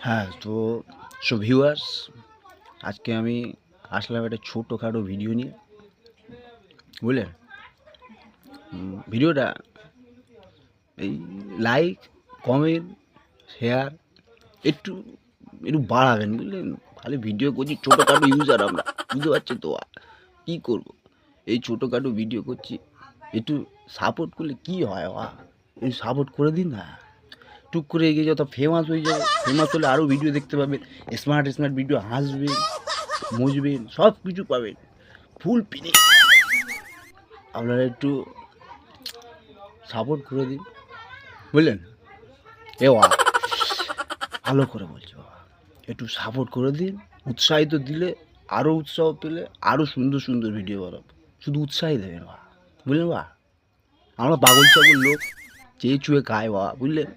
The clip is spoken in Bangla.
হ্যাঁ, তো ভিউয়ার্স, আজকে আমি আসলাম একটা ছোটোখাটো ভিডিও নিয়ে, বুঝলেন? ভিডিওটা এই লাইক, কমেন্ট, শেয়ার একটু একটু বাড়াবেন, বুঝলেন? খালি ভিডিও করছি, ছোটোখাটো ইউজার আমরা, বুঝতে পারছেন তো? কী করব? এই ছোটোখাটো ভিডিও করছি, একটু সাপোর্ট করলে কী হয় একটু সাপোর্ট করে দিন না। টুক করে এগিয়ে যত ফেমাস হয়ে যাবে, ফেমাস হলে আরও ভিডিও দেখতে পাবেন, স্মার্ট স্মার্ট ভিডিও, হাসবেন, মজবেন, সব কিছু পাবেন, ফুল ফিনিশ। আপনারা একটু সাপোর্ট করে দিন, বুঝলেন? ভালো করে বলছি বাবা, একটু সাপোর্ট করে দিন। উৎসাহিত দিলে আরও উৎসাহ পেলে আরও সুন্দর সুন্দর ভিডিও বানাবো। শুধু উৎসাহই দেবেন বুঝলেন আমরা পাগল ছাগল লোক, চেয়ে চুয়ে খায় বুঝলেন?